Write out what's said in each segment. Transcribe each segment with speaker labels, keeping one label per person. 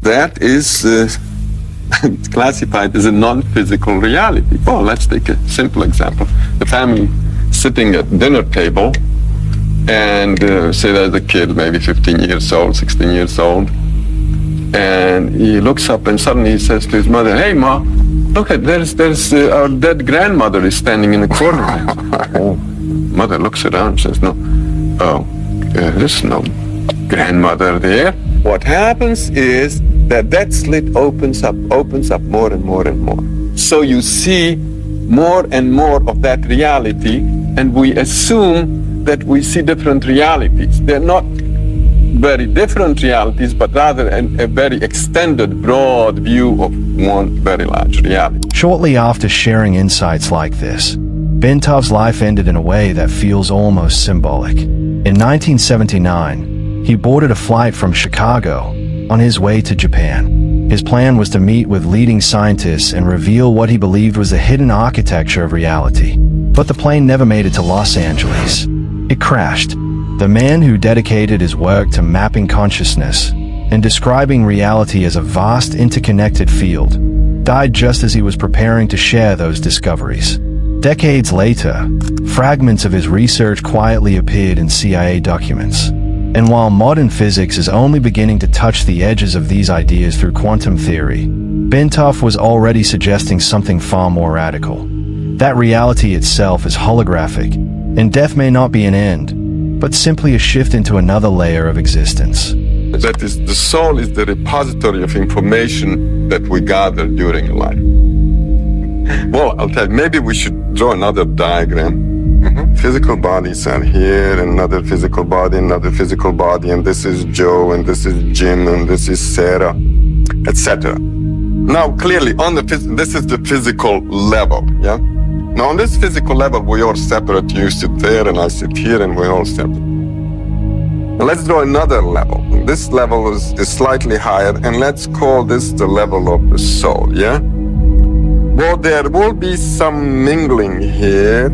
Speaker 1: that is classified as a non-physical reality. Well, let's take a simple example. The family sitting at dinner table, and say there's a kid, maybe 15 years old, 16 years old, and he looks up and suddenly he says to his mother, "Hey, Ma, look at there's our dead grandmother is standing in the corner." Mother looks around and says, "No, there's no grandmother there." What happens is that slit opens up more and more and more. So you see more and more of that reality, and we assume that we see different realities. They're not very different realities, but rather a very extended, broad view of one very large reality.
Speaker 2: Shortly after sharing insights like this, Bentov's life ended in a way that feels almost symbolic. In 1979, he boarded a flight from Chicago on his way to Japan. His plan was to meet with leading scientists and reveal what he believed was the hidden architecture of reality. But the plane never made it to Los Angeles. It crashed. The man who dedicated his work to mapping consciousness and describing reality as a vast interconnected field died just as he was preparing to share those discoveries. Decades later, fragments of his research quietly appeared in CIA documents. And while modern physics is only beginning to touch the edges of these ideas through quantum theory, Bentov was already suggesting something far more radical. That reality itself is holographic, and death may not be an end, but simply a shift into another layer of existence.
Speaker 1: That is, the soul is the repository of information that we gather during life. Well, I'll tell you, maybe we should draw another diagram. Physical bodies are here, another physical body, and this is Joe, and this is Jim, and this is Sarah, etc. Now, clearly, this is the physical level, yeah? Now, on this physical level, we are separate. You sit there, and I sit here, and we're all separate. Now, let's draw another level. This level is slightly higher, and let's call this the level of the soul, yeah? Well, there will be some mingling here.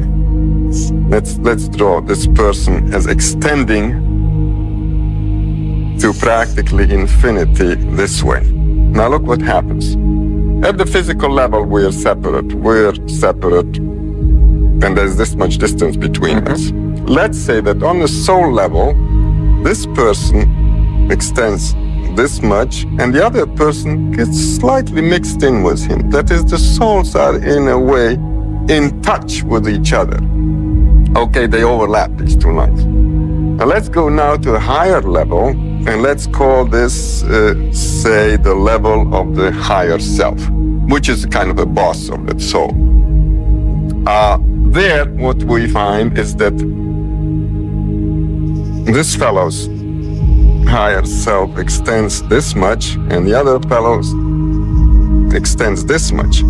Speaker 1: Let's draw this person as extending to practically infinity this way. Now look what happens. At the physical level, we're separate, and there's this much distance between us. Let's say that on the soul level, this person extends this much, and the other person gets slightly mixed in with him. That is, the souls are in a way in touch with each other. Okay, they overlap, these two lines. Now let's go now to a higher level, and let's call this, say, the level of the higher self, which is kind of the boss of the soul. There, what we find is that this fellow's higher self extends this much, and the other fellow's extends this much.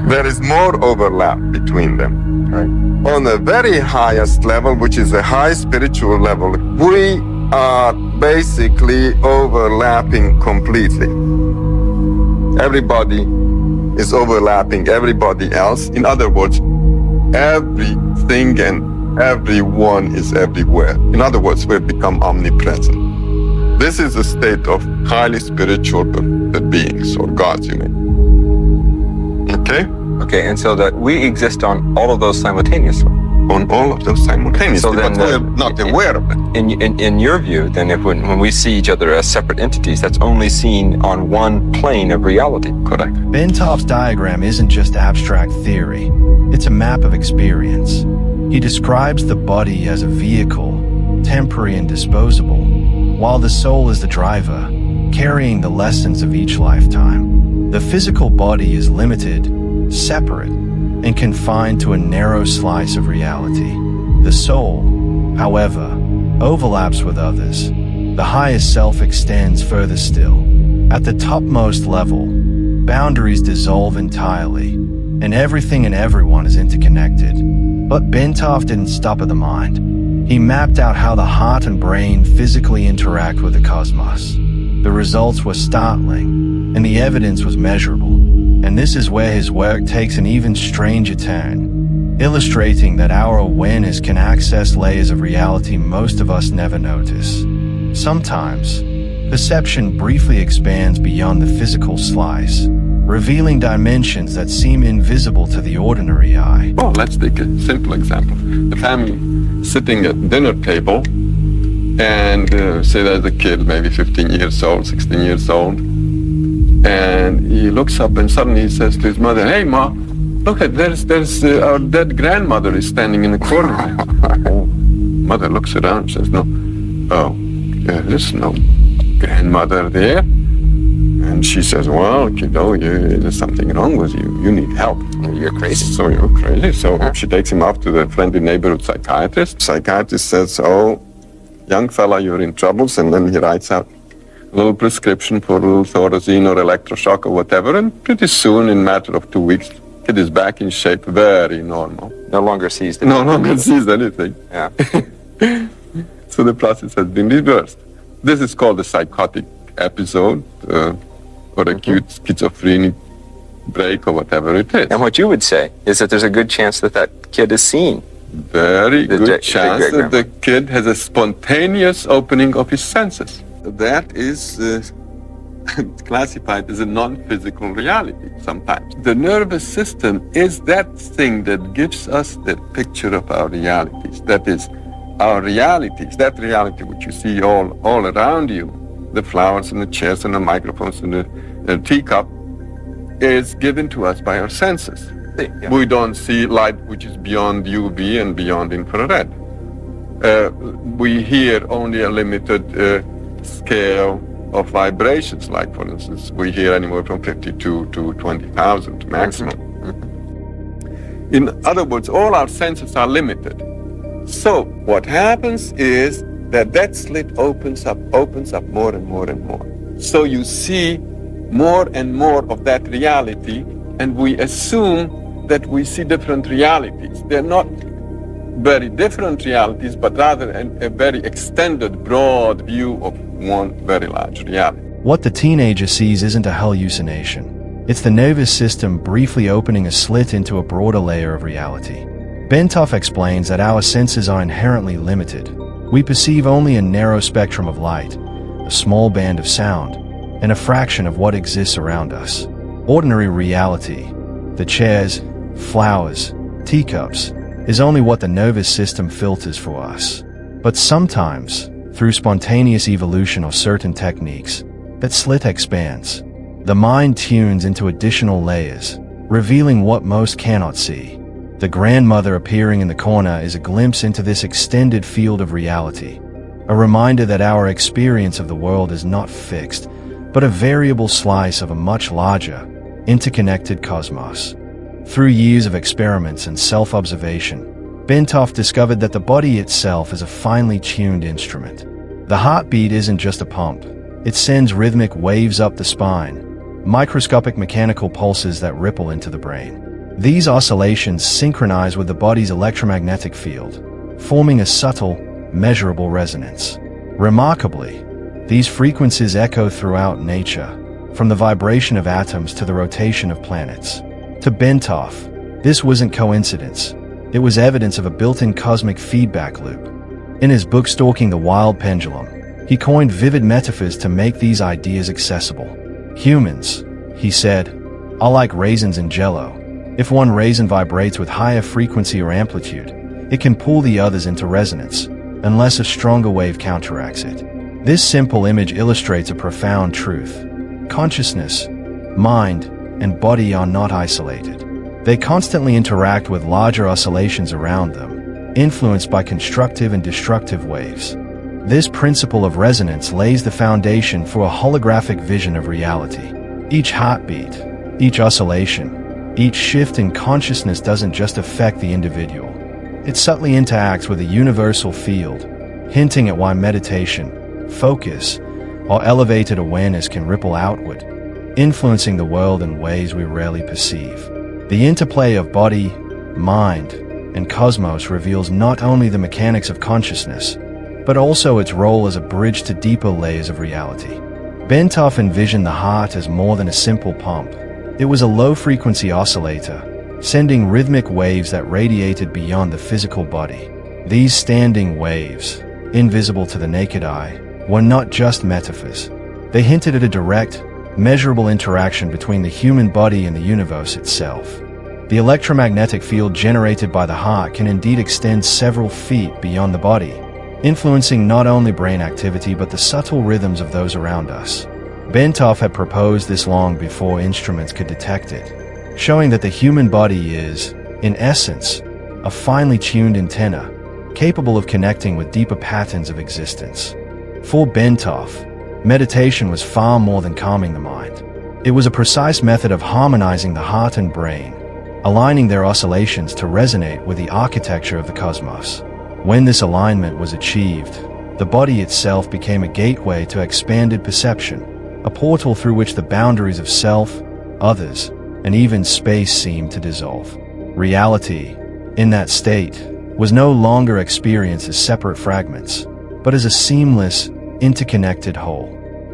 Speaker 1: There is more overlap between them. Right. On the very highest level, which is a high spiritual level, we are basically overlapping completely. Everybody is overlapping everybody else. In other words, everything and everyone is everywhere. In other words, we've become omnipresent. This is a state of highly spiritual beings, or gods, you mean. Okay?
Speaker 3: Okay, and so that we exist on all of those simultaneously.
Speaker 1: On all of those simultaneously, so then, but we're not aware of it.
Speaker 3: In your view, then, when we see each other as separate entities, that's only seen on one plane of reality, correct?
Speaker 2: Bentov's diagram isn't just abstract theory, it's a map of experience. He describes the body as a vehicle, temporary and disposable, while the soul is the driver, carrying the lessons of each lifetime. The physical body is limited, separate, and confined to a narrow slice of reality. The soul, however, overlaps with others. The highest self extends further still. At the topmost level, boundaries dissolve entirely, and everything and everyone is interconnected. But Bentov didn't stop at the mind. He mapped out how the heart and brain physically interact with the cosmos. The results were startling, and the evidence was measurable. And this is where his work takes an even stranger turn, illustrating that our awareness can access layers of reality most of us never notice. Sometimes, perception briefly expands beyond the physical slice, revealing dimensions that seem invisible to the ordinary eye.
Speaker 1: Well, let's take a simple example. The family sitting at dinner table, and say there's a kid, maybe 15 years old, 16 years old, and he looks up and suddenly he says to his mother, "Hey, Ma, look at there's our dead grandmother is standing in the corner." Mother looks around and says, "No, there's no grandmother there." And she says, "Well, kiddo, there's something wrong with you. You need help.
Speaker 3: You're crazy.
Speaker 1: So you're crazy." So she takes him off to the friendly neighborhood psychiatrist. Psychiatrist says, "Oh, young fella, you're in troubles," and then he writes out a little prescription for a little thorazine or electroshock or whatever, and pretty soon, in a matter of 2 weeks, kid is back in shape, very normal.
Speaker 3: No longer sees the
Speaker 1: No longer sees anything.
Speaker 3: Yeah.
Speaker 1: So the process has been reversed. This is called a psychotic episode, or acute schizophrenic break, or whatever it is.
Speaker 3: And what you would say is that there's a good chance that that kid is seen.
Speaker 1: Very
Speaker 3: The
Speaker 1: good chance that
Speaker 3: great-grandma.
Speaker 1: the kid has a spontaneous opening of his senses. That is classified as a non-physical reality sometimes. The nervous system is that thing that gives us the picture of our realities. That is, our realities, that reality which you see all around you, the flowers and the chairs and the microphones and the teacup, is given to us by our senses.
Speaker 3: Yeah.
Speaker 1: We don't see light which is beyond UV and beyond infrared. We hear only a limited scale of vibrations, like, for instance, we hear anywhere from 52 to 20,000 maximum. Mm-hmm. In other words, all our senses are limited. So what happens is that slit opens up more and more and more. So you see more and more of that reality, and we assume that we see different realities. They're not very different realities, but rather a very extended, broad view of one very large reality.
Speaker 2: What the teenager sees isn't a hallucination. It's the nervous system briefly opening a slit into a broader layer of reality. Bentov explains that our senses are inherently limited. We perceive only a narrow spectrum of light, a small band of sound, and a fraction of what exists around us. Ordinary reality, the chairs, flowers, teacups, is only what the nervous system filters for us. But sometimes, through spontaneous evolution or certain techniques, that slit expands. The mind tunes into additional layers, revealing what most cannot see. The grandmother appearing in the corner is a glimpse into this extended field of reality, a reminder that our experience of the world is not fixed, but a variable slice of a much larger, interconnected cosmos. Through years of experiments and self-observation, Bentov discovered that the body itself is a finely tuned instrument. The heartbeat isn't just a pump. It sends rhythmic waves up the spine, microscopic mechanical pulses that ripple into the brain. These oscillations synchronize with the body's electromagnetic field, forming a subtle, measurable resonance. Remarkably, these frequencies echo throughout nature, from the vibration of atoms to the rotation of planets. To Bentov, this wasn't coincidence. It was evidence of a built-in cosmic feedback loop. In his book Stalking the Wild Pendulum, he coined vivid metaphors to make these ideas accessible. Humans, he said, are like raisins in jello. If one raisin vibrates with higher frequency or amplitude, it can pull the others into resonance, unless a stronger wave counteracts it. This simple image illustrates a profound truth. Consciousness, mind, and body are not isolated. They constantly interact with larger oscillations around them, influenced by constructive and destructive waves. This principle of resonance lays the foundation for a holographic vision of reality. Each heartbeat, each oscillation, each shift in consciousness doesn't just affect the individual. It subtly interacts with a universal field, hinting at why meditation, focus, or elevated awareness can ripple outward, influencing the world in ways we rarely perceive. The interplay of body, mind, and cosmos reveals not only the mechanics of consciousness, but also its role as a bridge to deeper layers of reality. Bentov envisioned the heart as more than a simple pump. It was a low-frequency oscillator, sending rhythmic waves that radiated beyond the physical body. These standing waves, invisible to the naked eye, were not just metaphors. They hinted at a direct, measurable interaction between the human body and the universe itself. The electromagnetic field generated by the heart can indeed extend several feet beyond the body, influencing not only brain activity but the subtle rhythms of those around us. Bentov had proposed this long before instruments could detect it, showing that the human body is, in essence, a finely tuned antenna, capable of connecting with deeper patterns of existence. For Bentov, meditation was far more than calming the mind. It was a precise method of harmonizing the heart and brain, aligning their oscillations to resonate with the architecture of the cosmos. When this alignment was achieved, the body itself became a gateway to expanded perception, a portal through which the boundaries of self, others, and even space seemed to dissolve. Reality, in that state, was no longer experienced as separate fragments, but as a seamless, interconnected whole.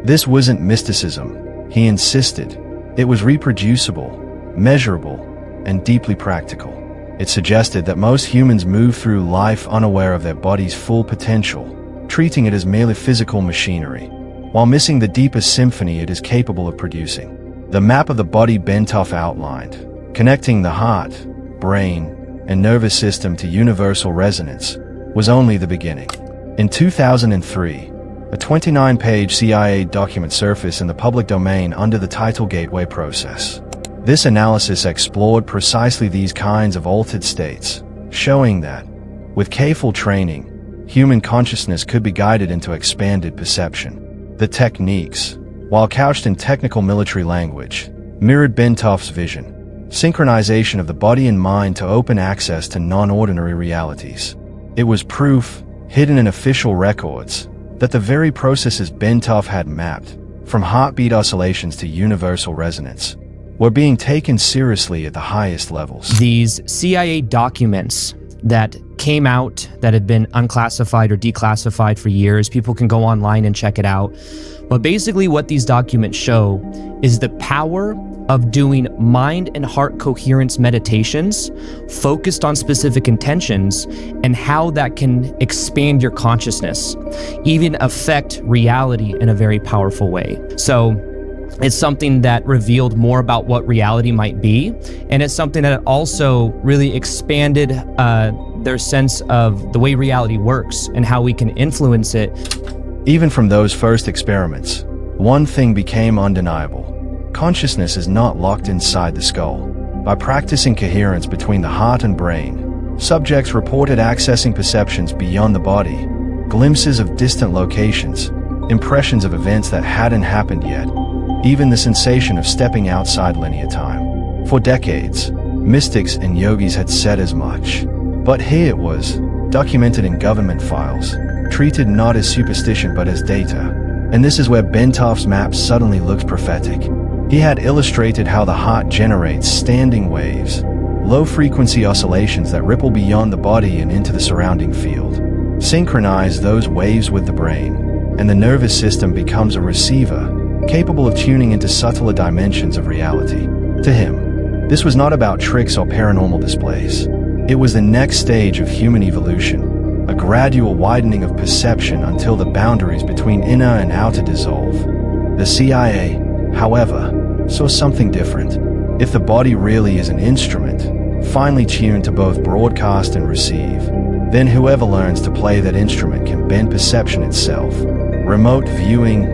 Speaker 2: This wasn't mysticism, he insisted. It was reproducible, measurable, and deeply practical. It suggested that most humans move through life unaware of their body's full potential, treating it as merely physical machinery, while missing the deeper symphony it is capable of producing. The map of the body Bentov outlined, connecting the heart, brain, and nervous system to universal resonance, was only the beginning. In 2003, a 29-page CIA document surfaced in the public domain under the title Gateway Process. This analysis explored precisely these kinds of altered states, showing that, with careful training, human consciousness could be guided into expanded perception. The techniques, while couched in technical military language, mirrored Bentov's vision: synchronization of the body and mind to open access to non-ordinary realities. It was proof, hidden in official records, that the very processes Bentov had mapped, from heartbeat oscillations to universal resonance, were being taken seriously at the highest levels.
Speaker 4: These CIA documents that came out that had been unclassified or declassified for years, people can go online and check it out. But basically what these documents show is the power of doing mind and heart coherence meditations focused on specific intentions and how that can expand your consciousness, even affect reality in a very powerful way. So it's something that revealed more about what reality might be, and it's something that also really expanded their sense of the way reality works and how we can influence it.
Speaker 2: Even from those first experiments, one thing became undeniable. Consciousness is not locked inside the skull. By practicing coherence between the heart and brain, subjects reported accessing perceptions beyond the body, glimpses of distant locations, impressions of events that hadn't happened yet, even the sensation of stepping outside linear time. For decades, mystics and yogis had said as much. But here it was, documented in government files, treated not as superstition but as data. And this is where Bentov's map suddenly looked prophetic. He had illustrated how the heart generates standing waves, low-frequency oscillations that ripple beyond the body and into the surrounding field. Synchronize those waves with the brain, and the nervous system becomes a receiver, capable of tuning into subtler dimensions of reality. To him, this was not about tricks or paranormal displays. It was the next stage of human evolution, a gradual widening of perception until the boundaries between inner and outer dissolve. The CIA, however, saw something different. If the body really is an instrument, finely tuned to both broadcast and receive, then whoever learns to play that instrument can bend perception itself. Remote viewing,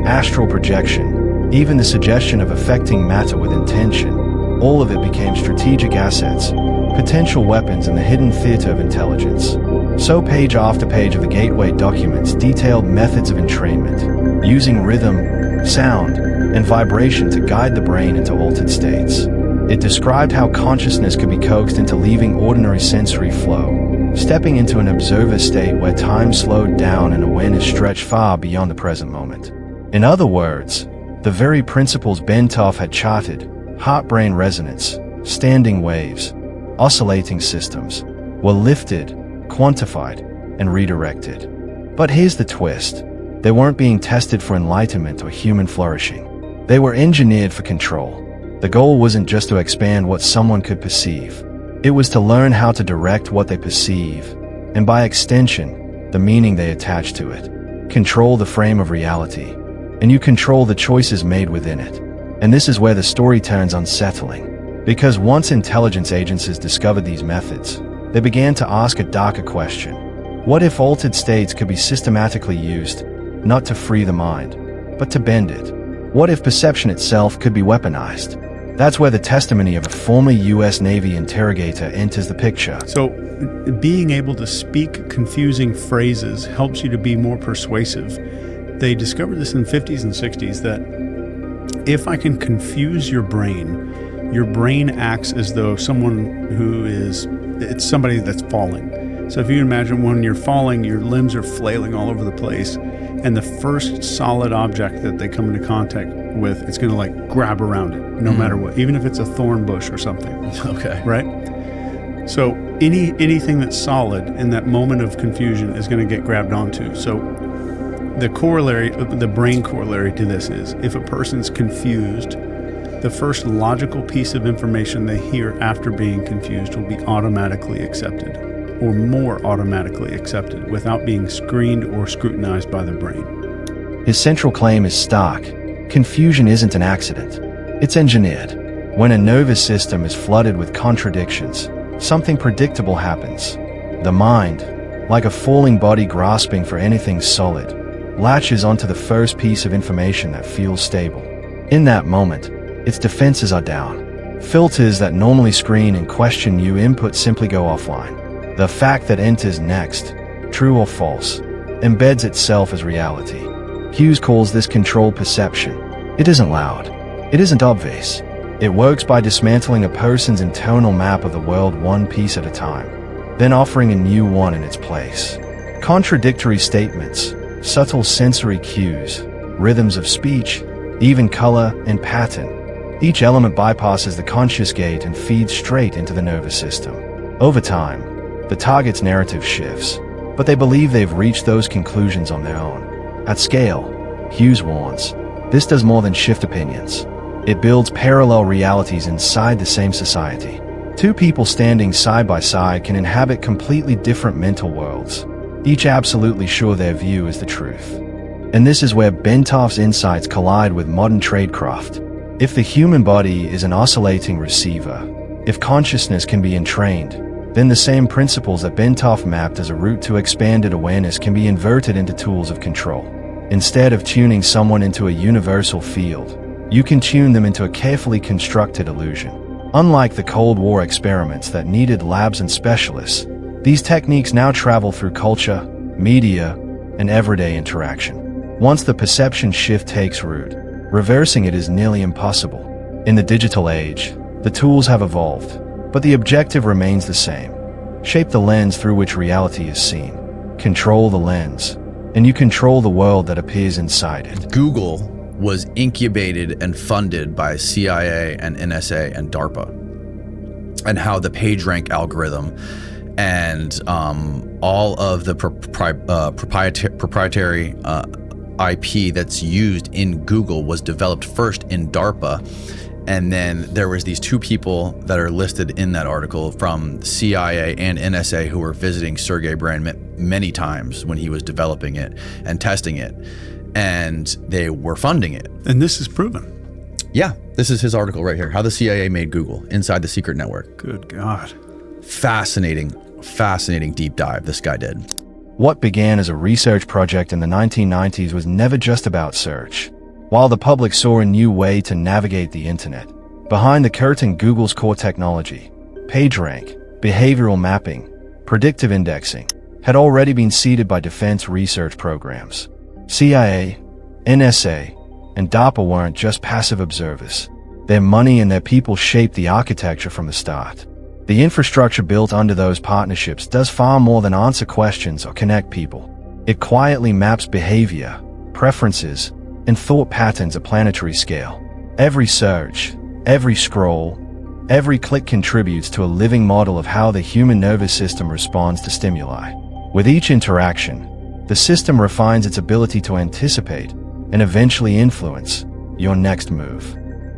Speaker 2: astral projection, even the suggestion of affecting matter with intention, all of it became strategic assets, potential weapons in the hidden theater of intelligence. So page after page of the Gateway documents detailed methods of entrainment, using rhythm, sound, and vibration to guide the brain into altered states. It described how consciousness could be coaxed into leaving ordinary sensory flow, stepping into an observer state where time slowed down and awareness stretched far beyond the present moment. In other words, the very principles Bentov had charted, heart-brain resonance, standing waves, oscillating systems, were lifted, quantified, and redirected. But here's the twist. They weren't being tested for enlightenment or human flourishing. They were engineered for control. The goal wasn't just to expand what someone could perceive. It was to learn how to direct what they perceive, and by extension, the meaning they attach to it. Control the frame of reality. and you control the choices made within it. And this is where the story turns unsettling. Because once intelligence agencies discovered these methods, they began to ask a darker question. What if altered states could be systematically used, not to free the mind, but to bend it? What if perception itself could be weaponized? That's where the testimony of a former US Navy interrogator enters the picture.
Speaker 5: So, being able to speak confusing phrases helps you to be more persuasive. They discovered this in the 50s and 60s that if I can confuse your brain acts as though it's somebody that's falling. So if you imagine when you're falling, your limbs are flailing all over the place, and the first solid object that they come into contact with, it's going to like grab around it, no matter what, even if it's a thorn bush or something.
Speaker 6: Okay.
Speaker 5: Right? So anything that's solid in that moment of confusion is going to get grabbed onto. So the brain corollary to this is if a person's confused, the first logical piece of information they hear after being confused will be automatically accepted, or more automatically accepted, without being screened or scrutinized by the brain.
Speaker 2: His central claim is stark. Confusion isn't an accident. It's engineered. When a nervous system is flooded with contradictions, something predictable happens. The mind, like a falling body grasping for anything solid, latches onto the first piece of information that feels stable. In that moment, its defenses are down. Filters that normally screen and question new input simply go offline. The fact that enters next, true or false, embeds itself as reality. Hughes calls this controlled perception. It isn't loud. It isn't obvious. It works by dismantling a person's internal map of the world one piece at a time, then offering a new one in its place. Contradictory statements, subtle sensory cues, rhythms of speech, even color and pattern. Each element bypasses the conscious gate and feeds straight into the nervous system. Over time, the target's narrative shifts, but they believe they've reached those conclusions on their own. At scale, Hughes warns, this does more than shift opinions. It builds parallel realities inside the same society. Two people standing side by side can inhabit completely different mental worlds, each absolutely sure their view is the truth. And this is where Bentov's insights collide with modern tradecraft. If the human body is an oscillating receiver, if consciousness can be entrained, then the same principles that Bentov mapped as a route to expanded awareness can be inverted into tools of control. Instead of tuning someone into a universal field, you can tune them into a carefully constructed illusion. Unlike the Cold War experiments that needed labs and specialists, these techniques now travel through culture, media, and everyday interaction. Once the perception shift takes root, reversing it is nearly impossible. In the digital age, the tools have evolved, but the objective remains the same. Shape the lens through which reality is seen. Control the lens, and you control the world that appears inside it.
Speaker 6: Google was incubated and funded by CIA and NSA and DARPA, and how the PageRank algorithm and all of the proprietary IP that's used in Google was developed first in DARPA, and then there was these two people that are listed in that article from CIA and NSA who were visiting Sergey Brin many times when he was developing it and testing it, and they were funding it.
Speaker 5: And this is proven.
Speaker 6: Yeah, this is his article right here, How the CIA Made Google, Inside the Secret Network.
Speaker 5: Good God.
Speaker 6: Fascinating deep dive this guy did.
Speaker 2: What began as a research project in the 1990s was never just about search. While the public saw a new way to navigate the internet, behind the curtain Google's core technology, PageRank, behavioral mapping, predictive indexing, had already been seeded by defense research programs. CIA, NSA, and DARPA weren't just passive observers. Their money and their people shaped the architecture from the start. The infrastructure built under those partnerships does far more than answer questions or connect people. It quietly maps behavior, preferences, and thought patterns at planetary scale. Every search, every scroll, every click contributes to a living model of how the human nervous system responds to stimuli. With each interaction, the system refines its ability to anticipate and eventually influence your next move.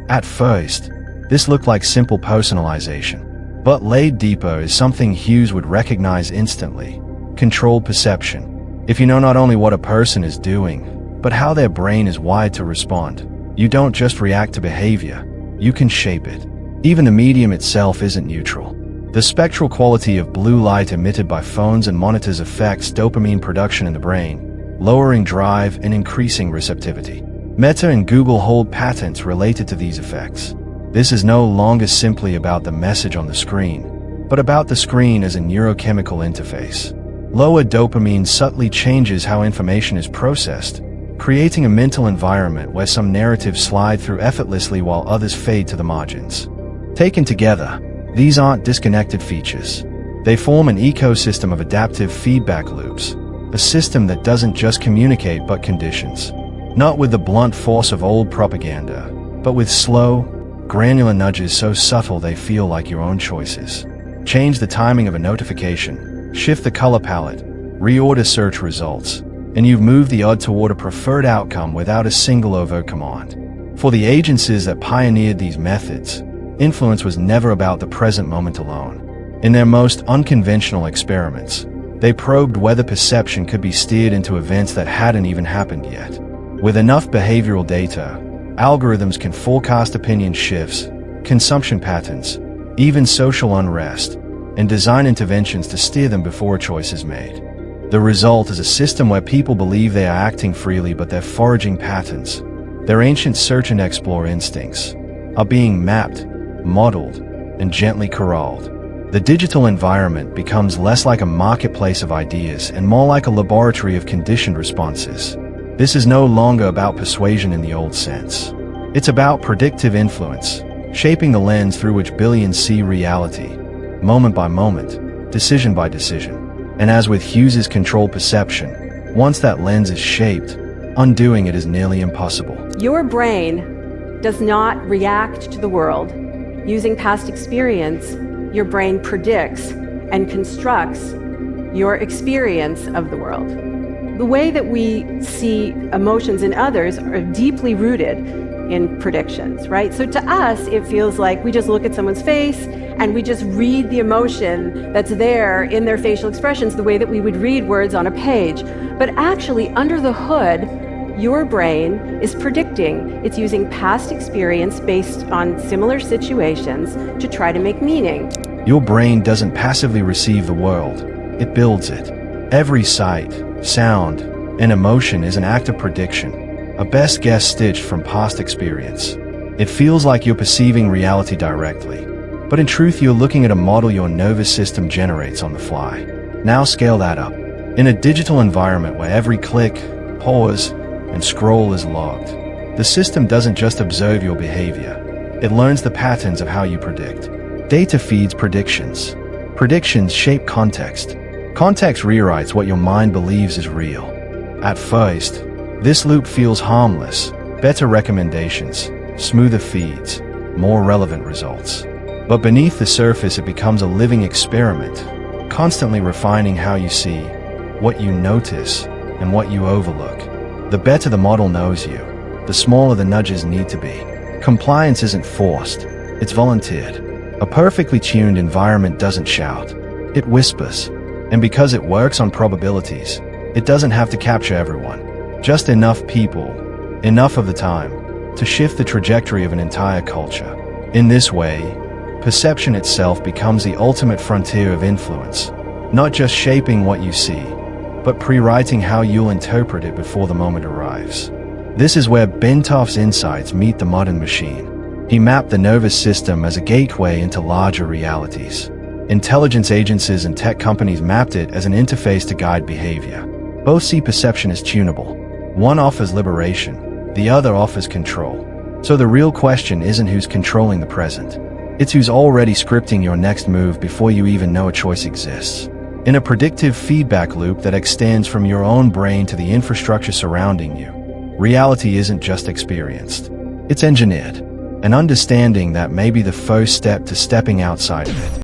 Speaker 2: At first, this looked like simple personalization. But laid deeper is something Hughes would recognize instantly: controlled perception. If you know not only what a person is doing, but how their brain is wired to respond. You don't just react to behavior, you can shape it. Even the medium itself isn't neutral. The spectral quality of blue light emitted by phones and monitors affects dopamine production in the brain, lowering drive and increasing receptivity. Meta and Google hold patents related to these effects. This is no longer simply about the message on the screen, but about the screen as a neurochemical interface. Lower dopamine subtly changes how information is processed, creating a mental environment where some narratives slide through effortlessly while others fade to the margins. Taken together, these aren't disconnected features. They form an ecosystem of adaptive feedback loops, a system that doesn't just communicate but conditions. Not with the blunt force of old propaganda, but with slow, granular nudges so subtle they feel like your own choices. Change the timing of a notification, shift the color palette, reorder search results, and you've moved the odd toward a preferred outcome without a single overt command. For the agencies that pioneered these methods, influence was never about the present moment alone. In their most unconventional experiments, they probed whether perception could be steered into events that hadn't even happened yet. With enough behavioral data, algorithms can forecast opinion shifts, consumption patterns, even social unrest, and design interventions to steer them before a choice is made. The result is a system where people believe they are acting freely, but their foraging patterns, their ancient search and explore instincts, are being mapped, modeled, and gently corralled. The digital environment becomes less like a marketplace of ideas and more like a laboratory of conditioned responses. This is no longer about persuasion in the old sense. It's about predictive influence, shaping the lens through which billions see reality, moment by moment, decision by decision. And as with Hughes's controlled perception, once that lens is shaped, undoing it is nearly impossible.
Speaker 7: Your brain does not react to the world. Using past experience, your brain predicts and constructs your experience of the world. The way that we see emotions in others are deeply rooted in predictions, right? So to us, it feels like we just look at someone's face and we just read the emotion that's there in their facial expressions the way that we would read words on a page. But actually, under the hood, your brain is predicting. It's using past experience based on similar situations to try to make meaning.
Speaker 2: Your brain doesn't passively receive the world, it builds it. Every sight, sound, and emotion is an act of prediction, a best guess stitched from past experience. It feels like you're perceiving reality directly, but in truth you're looking at a model your nervous system generates on the fly. Now scale that up. In a digital environment where every click, pause, and scroll is logged, the system doesn't just observe your behavior, it learns the patterns of how you predict. Data feeds predictions. Predictions shape context. Context rewrites what your mind believes is real. At first, this loop feels harmless, better recommendations, smoother feeds, more relevant results. But beneath the surface it becomes a living experiment, constantly refining how you see, what you notice, and what you overlook. The better the model knows you, the smaller the nudges need to be. Compliance isn't forced, it's volunteered. A perfectly tuned environment doesn't shout, it whispers. And because it works on probabilities, it doesn't have to capture everyone. Just enough people, enough of the time, to shift the trajectory of an entire culture. In this way, perception itself becomes the ultimate frontier of influence, not just shaping what you see, but pre-writing how you'll interpret it before the moment arrives. This is where Bentov's insights meet the modern machine. He mapped the nervous system as a gateway into larger realities. Intelligence agencies and tech companies mapped it as an interface to guide behavior. Both see perception as tunable. One offers liberation, the other offers control. So the real question isn't who's controlling the present. It's who's already scripting your next move before you even know a choice exists. In a predictive feedback loop that extends from your own brain to the infrastructure surrounding you, reality isn't just experienced. It's engineered. An understanding that may be the first step to stepping outside of it.